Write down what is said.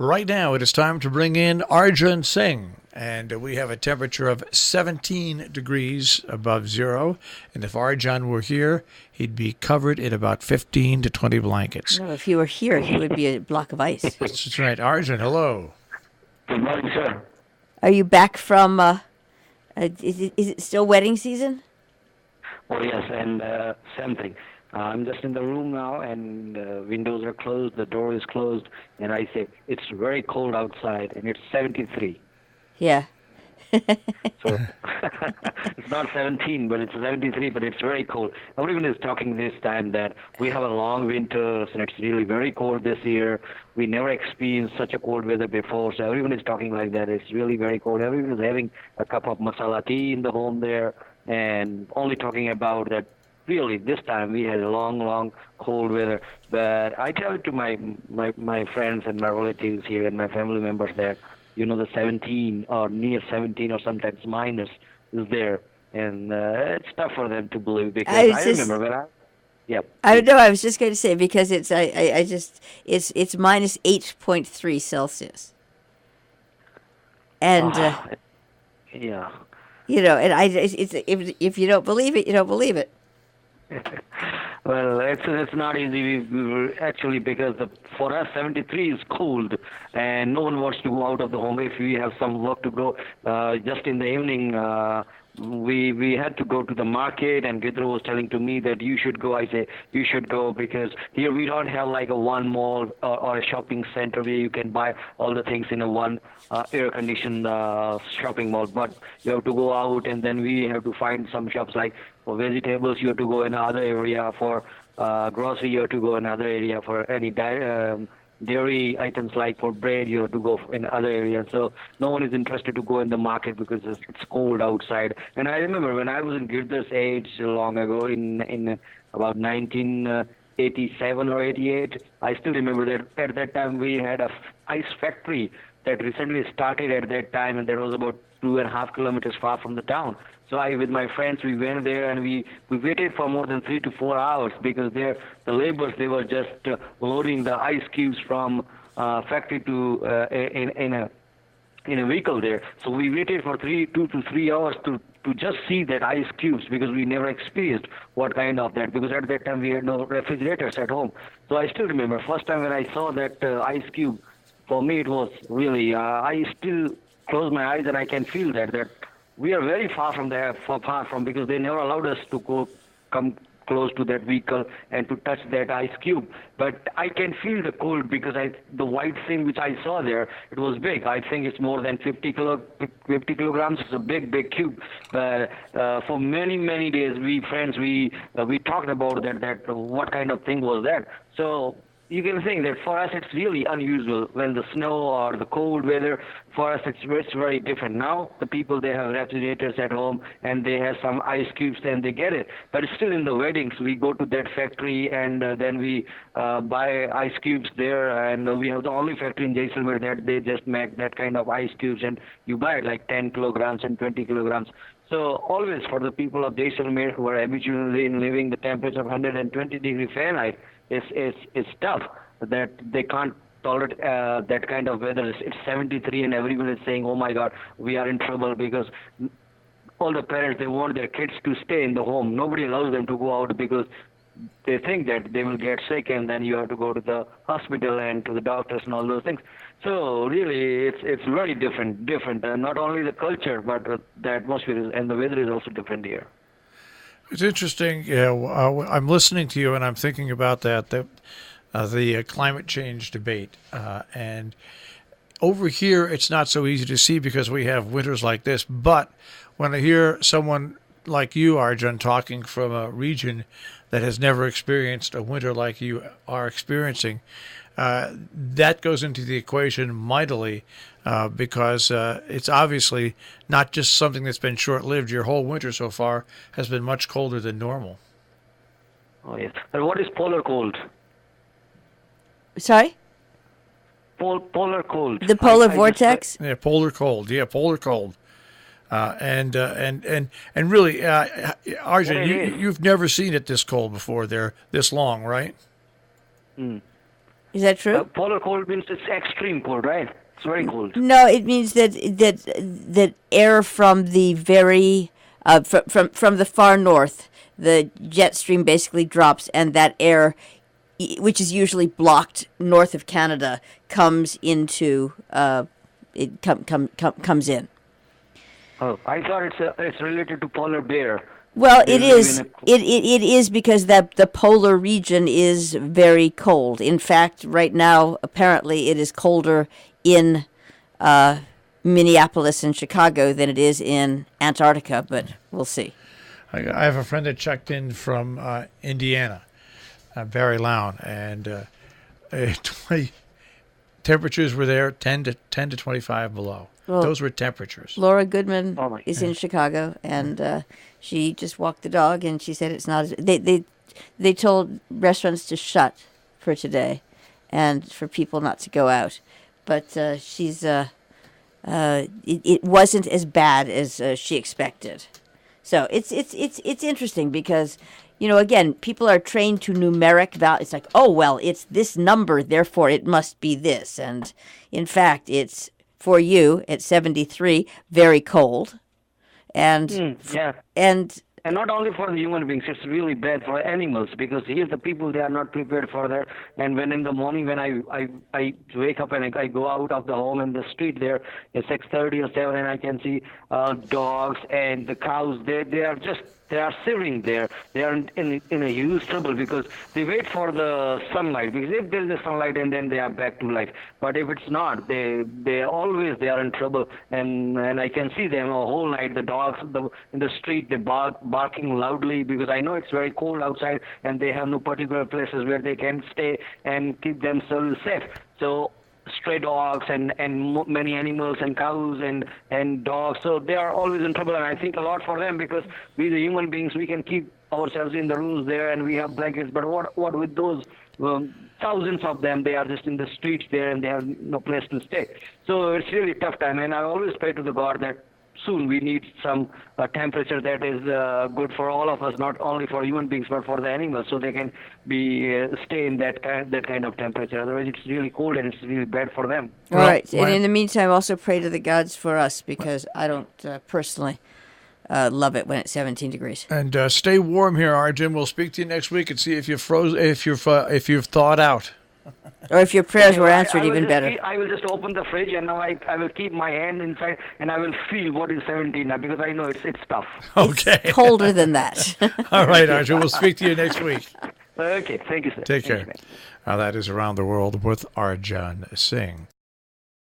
Right now, it is time to bring in Arjun Singh, and we have a temperature of 17 degrees above zero. And if Arjun were here, he'd be covered in about 15 to 20 blankets. No, if he were here, he would be a block of ice. That's right. Arjun, hello. Good morning, sir. Are you back from, is it still wedding season? Oh, yes, and same thing. I'm just in the room now, and windows are closed, the door is closed, and I say, it's very cold outside, and it's 73. Yeah. So it's not 17, but it's 73, but it's very cold. Everyone is talking this time that we have a long winter, and it's really very cold this year. We never experienced such a cold weather before, so everyone is talking like that. It's really very cold. Everyone is having a cup of masala tea in the home there, and only talking about that. Really, this time we had a long, cold weather. But I tell it to my friends and my relatives here and my family members that, the 17 or near 17 or sometimes minus is there. And it's tough for them to believe because I remember when I was just going to say because it's it's minus 8.3 Celsius. And yeah. And if you don't believe it, you don't believe it. Well, it's not easy actually because for us 73 is cold and no one wants to go out of the home if we have some work to go. Just in the evening, we had to go to the market, and Gidro was telling to me that you should go. I say you should go because here we don't have like a one mall or a shopping center where you can buy all the things in a one air-conditioned shopping mall. But you have to go out, and then we have to find some shops like for vegetables. You have to go in another area. For grocery, you have to go in another area. For any dairy items like for bread, you have to go in other areas. So no one is interested to go in the market because it's cold outside. And I remember when I was in Girda's age long ago, in about 1987 or 88, I still remember that at that time we had a ice factory that recently started at that time, and that was about 2.5 kilometers far from the town. So with my friends, we went there and we waited for more than 3 to 4 hours because the laborers, they were just loading the ice cubes from factory to in a vehicle there. So we waited for 2 to 3 hours to just see that ice cubes because we never experienced what kind of that, because at that time we had no refrigerators at home. So I still remember first time when I saw that ice cube, for me it was really, I still close my eyes and I can feel that we are very far from because they never allowed us to come close to that vehicle and to touch that ice cube. But I can feel the cold because the white thing which I saw there, it was big. I think it's more than 50 kilograms. It's a big cube. But for many days, we talked about that what kind of thing was that. So you can think that for us it's really unusual when the snow or the cold weather. For us it's very different. Now the people, they have refrigerators at home and they have some ice cubes and they get it. But still in the weddings we go to that factory and then we buy ice cubes there, and we have the only factory in Jaisalmer that they just make that kind of ice cubes, and you buy it like 10 kilograms and 20 kilograms. So always for the people of Jaisalmer who are habitually living the temperature of 120 degrees Fahrenheit, it's tough that they can't tolerate that kind of weather. It's 73 and everyone is saying, oh my God, we are in trouble because all the parents, they want their kids to stay in the home. Nobody allows them to go out because they think that they will get sick and then you have to go to the hospital and to the doctors and all those things. So really it's very different. Not only the culture, but the atmosphere and the weather is also different here. It's interesting. I'm listening to you and I'm thinking about the climate change debate. And over here, it's not so easy to see because we have winters like this. But when I hear someone like you, Arjun, talking from a region that has never experienced a winter like you are experiencing, that goes into the equation mightily because it's obviously not just something that's been short-lived. Your whole winter so far has been much colder than normal. Oh, yes. And what is polar cold? Sorry? Polar cold. The polar vortex? Yeah, polar cold. Yeah, polar cold. And really, Arjun, you've never seen it this cold before. There, this long, right? Is that true? Polar cold means it's extreme cold, right? It's very cold. No, it means that air from the very from the far north, the jet stream basically drops, and that air, which is usually blocked north of Canada, comes into comes in. Oh, I thought it's related to polar bear. Well, They it live is. in It is because that the polar region is very cold. In fact, right now, apparently, it is colder in Minneapolis and Chicago than it is in Antarctica. But we'll see. I have a friend that checked in from Indiana, Barry Lown, and 20 temperatures were there, 10 to 25 below. Well, Those were temperatures. Laura Goodman Oh my is in Chicago, and she just walked the dog, and she said it's not. They told restaurants to shut for today, and for people not to go out. But it wasn't as bad as she expected. So it's interesting because, again, people are trained to numeric value. It's like, oh well, it's this number, therefore it must be this, and in fact, it's for you at 73, very cold, and yeah. and And not only for the human beings, it's really bad for animals because here's the people, they are not prepared for that. And when in the morning, when I wake up and I go out of the home in the street there, it's 6:30 or 7, and I can see dogs and the cows. They are shivering there. They are in a huge trouble because they wait for the sunlight. Because if there is a sunlight, and then they are back to life. But if it's not, they are in trouble. And I can see them a whole night. The dogs in the street, they barking loudly because I know it's very cold outside, and they have no particular places where they can stay and keep themselves safe. So stray dogs and many animals and cows and dogs, so they are always in trouble. And I think a lot for them because we the human beings, we can keep ourselves in the rooms there and we have blankets, but what with those thousands of them? They are just in the streets there and they have no place to stay. So it's really tough time, and I always pray to the God that soon we need some temperature that is good for all of us, not only for human beings but for the animals, so they can be stay in that kind of temperature. Otherwise, it's really cold and it's really bad for them. all right. And in the meantime, also pray to the gods for us because I don't personally love it when it's 17 degrees. And stay warm here, Arjun. We'll speak to you next week and see if you've thawed out. Or if your prayers were answered, I will even just better. I will just open the fridge and now I will keep my hand inside and I will feel what is 17 now because I know it's tough. Okay. It's colder than that. All right, Arjun. We'll speak to you next week. Okay, thank you, sir. Take Thank you, care. man. That is Around the World with Arjun Singh.